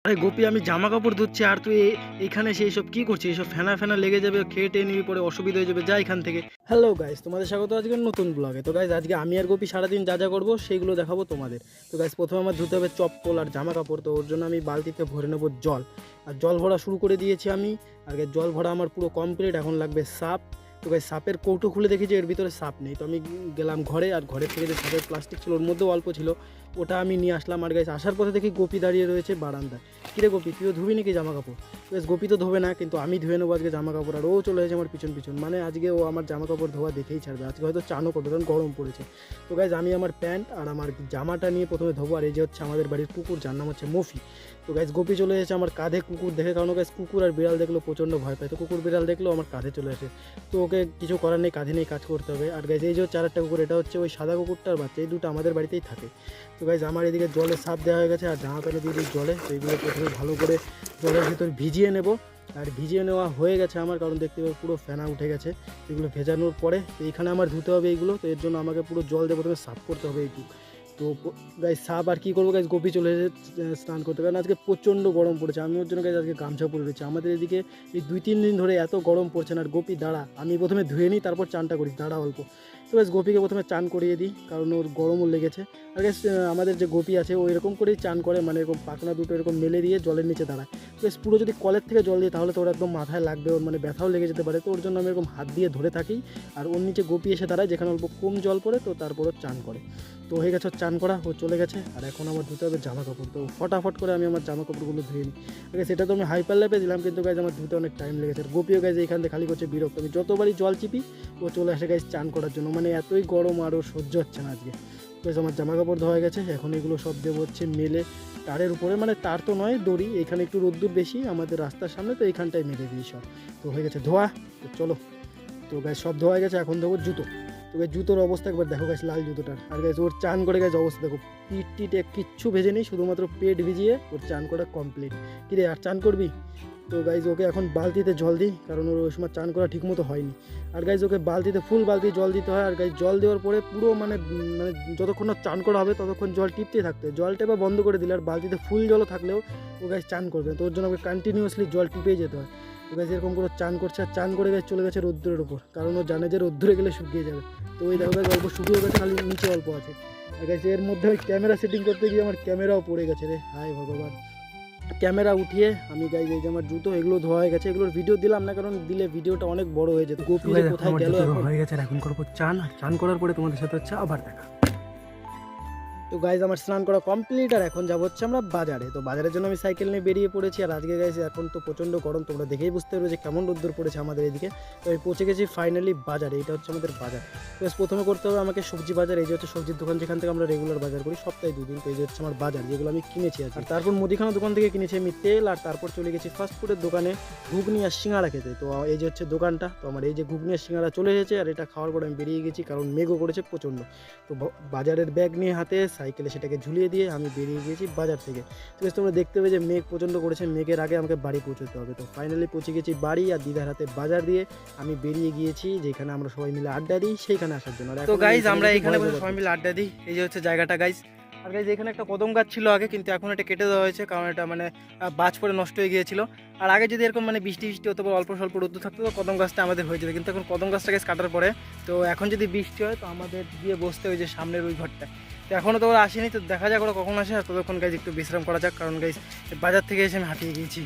আরে গোপী, আমি জামা কাপড় ধুচ্ছি আর তুই এইখানে এসে এইসব কি করছিস? এইসব ফেনা ফেনা লেগে যাবে, খেয়ে টেয়ে নিবি, পরে অসুবিধা হয়ে যাবে, যা এখান থেকে। হ্যালো গাইস, তোমাদের স্বাগত আজকে নতুন ব্লগে। তো গাইস আজকে আমি আর গোপী সারাদিন যা যা করবো সেইগুলো দেখাবো তোমাদের। তো গাইস প্রথমে আমার ধুতে হবে চপ্পল আর জামা কাপড়। তো ওর জন্য আমি বালতিতে ভরে নেবো জল, আর জল ভরা শুরু করে দিয়েছি আমি। আর জল ভরা আমার পুরো কমপ্লিট, এখন লাগবে সাপ। তো গাইস সাপের কৌটো খুলে দেখি যে এর ভিতরে সাপ নেই। তো আমি গেলাম ঘরে, আর ঘরের থেকে যে সাপের প্লাস্টিক ছিল ওর মধ্যেও অল্প ছিল, ওটা আমি নিয়ে আসলাম। আর গাইস আসার পথে দেখি গোপী দাঁড়িয়ে রয়েছে বারান্দায়। কিরে গোপী, তুইও ধুবি নাকি জামা কাপড়? বেশ, গোপী তো ধোবে না, কিন্তু আমি ধুয়ে নেবো আজকে জামা কাপড়। আর ও চলে এসেছে আমার পিছন পিছন, মানে আজকে ও আমার জামা কাপড় ধোয়া দেখেই ছাড়বে। আজকে হয়তো চানও করবে, কারণ গরম পড়েছে। তো গাইস আমি আমার প্যান্ট আর আমার জামাটা নিয়ে প্রথমে ধোবো। আর এই যে হচ্ছে আমাদের বাড়ির কুকুর, যার নাম হচ্ছে মফি। তো গাইস গোপী চলে এসেছে আমার কাঁধে কুকুর দেখে, কারণ গাইস কুকুর আর বিড়াল দেখলো প্রচণ্ড ভয় পায়। তো কুকুর বিড়াল দেখলো আমার কাঁধে চলে আসে, তো ওকে কিছু করার নেই, কাঁধে নিয়ে কাজ করতে হবে। আর গাইস এই যে হচ্ছে আরেকটা কুকুর, এটা হচ্ছে ওই সাদা কুকুরটার বাচ্চা। এই দুটো আমাদের বাড়িতেই থাকে। তো গাইস আমার এদিকে জলে সাপ দেওয়া হয়ে গেছে, আর জামা প্যান্ট দিয়ে দিই জলে। তো এইগুলো প্রথমে ভালো করে জলের ভিতর ভিজিয়ে নেব। আর ভিজিয়ে নেওয়া হয়ে গেছে আমার, কারণ দেখতে পাবো পুরো ফেনা উঠে গেছে। এগুলো ভেজানোর পরে তো এইখানে আমার ধুতে হবে এইগুলো। তো এর জন্য আমাকে পুরো জল দিয়ে প্রথমে সাফ করতে হবে এইটুকু। তো গাইস সাপ আর কী করবো গাইস, গোপী চলে এসে স্নান করতে, কারণ আজকে প্রচণ্ড গরম পড়েছে। আমি ওর জন্য গাইস আজকে গামছা পরে রয়েছে। আমাদের এদিকে এই 2-3 দিন ধরে এত গরম পড়ছে না। আর গোপী দাঁড়া, আমি প্রথমে ধুয়ে নিই, তারপর চানটা করি, দাঁড়া অল্প। তো গাইস গোপীকে প্রথমে চান করিয়ে দিই, কারণ ওর গরমও লেগেছে। আর গাইস আমাদের যে গোপী আছে ও এরকম করেই চান করে, মানে এরকম পাখনা দুটো এরকম মেলে দিয়ে জলের নিচে দাঁড়ায়। বেশ, পুরো যদি কলের থেকে জল দিই তাহলে তো ওর একদম মাথায় লাগবে, ওর মানে ব্যথাও লেগে যেতে পারে। তো ওর জন্য আমি এরকম হাত দিয়ে ধরে থাকি, আর ওর নিচে গোপী এসে দাঁড়ায় যেখানে অল্প কম জল পড়ে, তো তারপর ও চান করে। তো হয়ে গেছে ওর চান করা, ও চলে গেছে। আর এখন আমার ধুতে হবে জামা কাপড়। তো ফটাফট করে আমি আমার জামা কাপড়গুলো ধুয়ে নিই। ঠিক আছে, সেটা তো আমি হাইপার ল্যাপে দিলাম, কিন্তু গাইজ আমার ধুতে অনেক টাইম লেগেছে। আর গোপীও গাইজ এইখান থেকে খালি করছে বিরক্ত। আমি যতবারই জল চিপি ও চলে আসে গাইজ চান করার জন্য, মানে এতই গরম আর ও সহ্য হচ্ছে না আজকে। বেশ, আমার জামা কাপড় ধোয়া গেছে, এখন এগুলো সব দেবো হচ্ছে মেলে তারের উপরে, মানে তার তো নয়, দড়ি। এখানে একটু রোদ্দুর বেশি আমাদের রাস্তার সামনে, তো এইখানটায় মেলে দিই সব। তো হয়ে গেছে ধোয়া, তো চলো। তো গাইজ সব ধোয়া গেছে, এখন দেবো জুতো। তো গাইজ জুতোর অবস্থা একবার দেখো গাইজ, লাল জুতোটার। আর গাইজ ওর চান করে গাইজ অবস্থা দেখো, পিঠ টিটে কিচ্ছু ভেজে নেই, শুধুমাত্র পেট ভিজিয়ে ওর চান করা কমপ্লিট। কিরে আর চান করবি? তো গাইজ ওকে এখন বালতিতে জল দিই, কারণ ওর ওই সময় চান করা ঠিকমতো হয়নি। আর গাইজ ওকে বালতিতে ফুল বালতি জল দিতে হয়। আর গাইজ জল দেওয়ার পরে পুরো মানে মানে যতক্ষণ না চান করা হবে ততক্ষণ জল টিপতেই থাকতে হয়। জল টেপা বন্ধ করে দিলে আর বালতিতে ফুল জলও থাকলেও ও গাইজ চান করবে, তো ওর জন্য ওকে কন্টিনিউয়াসলি জল টিপেই যেতে হয়। তো গাইজ এরকম করে চান করছে, আর চান করে গাইজ চলে গেছে রোদ্দুরের উপর, কারণ ও জানে যে রোদ্দুরে গেলে শুকিয়ে যাবে। তো ওই দেখো গাইজ অল্প শুকিয়ে গেছে, খালি নিচে অল্প আছে। আর গাইজ এর মধ্যে ওই ক্যামেরা সেটিং করতে গিয়ে আমার ক্যামেরাও পড়ে গেছে রে, হায় ভগবান। ক্যামেরা উঠিয়ে আমি গাইজ এই যে আমার জুতো এগুলো ধোয়া হয়ে গেছে। এগুলোর ভিডিও দিলাম না, কারণ দিলে ভিডিওটা অনেক বড় হয়ে যেত। গোপী কোথায় গেল এখন হয়ে গেছে। এখন করবো চান, চান করার পরে তোমাদের সাথে হচ্ছে আবার দেখা। তো গাইজ আমার স্নান করা কমপ্লিট, আর এখন যাবো হচ্ছে আমরা বাজারে। তো বাজারের জন্য আমি সাইকেল নিয়ে বেরিয়ে পড়েছি। আর আজকে গাইজ এখন তো প্রচণ্ড গরম, তোমরা দেখেই বুঝতে পারবে যে কেমন রোদ্দুর পড়েছে আমাদের এদিকে। তো আমি পৌঁছে গেছি ফাইনালি বাজারে, এটা হচ্ছে আমাদের বাজার। তো প্রথমে করতে হবে আমাকে সবজি বাজার। এই যে হচ্ছে সবজির দোকান, যেখান থেকে আমরা রেগুলার বাজার করি সপ্তাহে 2 দিন। তো এই যে হচ্ছে আমার বাজার, যেগুলো আমি কিনেছি আর তারপর মুদিখানা দোকান থেকে কিনেছি আমি তেল। আর তারপর চলে গেছি ফাস্টফুডের দোকানে ঘুগনি আর সিঙ্গাড়া খেতে। তো এই যে হচ্ছে দোকানটা, তো আমার এই যে ঘুগনি আর সিঙ্গাড়া চলে এসেছে। আর এটা খাওয়ার পরে আমি বেরিয়ে গেছি, কারণ মেঘও করেছে প্রচণ্ড। তো বাজারের ব্যাগ নিয়ে হাতে সাইকেলে সেটাকে ঝুলিয়ে দিয়ে আমি বেরিয়ে গিয়েছি বাজার থেকে। তো তোমরা দেখতে পেয়ে যে মেঘ প্রচণ্ড করেছে, মেঘের আগে আমাকে বাড়ি পৌঁছতে হবে। তো ফাইনালি পৌঁছে গেছি বাড়ি, আর দিদার হাতে বাজার দিয়ে আমি বেরিয়ে গিয়েছি যেখানে আমরা সবাই মিলে আড্ডা দিই, সেইখানে আসার জন্য। তো গাইজ আমরা এখানে সবাই মিলে আড্ডা দিই, এই যে হচ্ছে জায়গাটা গাইজ। আর গাইজ এখানে একটা কদম গাছ ছিল আগে, কিন্তু এখন এটা কেটে দেওয়া হয়েছে, কারণ এটা মানে বাজ পড়ে নষ্ট হয়ে গিয়েছিল। আর আগে যদি এরকম মানে বৃষ্টি হতো বা অল্প স্বল্প রোদ্দুর থাকতো, তো কদম গাছটা আমাদের হয়ে যেত। কিন্তু এখন কদম গাছটা গাছ কাটার পরে, তো এখন যদি বৃষ্টি হয় তো আমাদের গিয়ে বসতে হয় যে সামনের ওই ঘরটা। তো এখনও তো ওরা আসেনি, তো দেখা যাক ওরা কখন আসে। আর ততক্ষণ গাইজ একটু বিশ্রাম করা যাক, কারণ গাইজ বাজার থেকে এসে আমি হাঁপিয়ে গিয়েছি।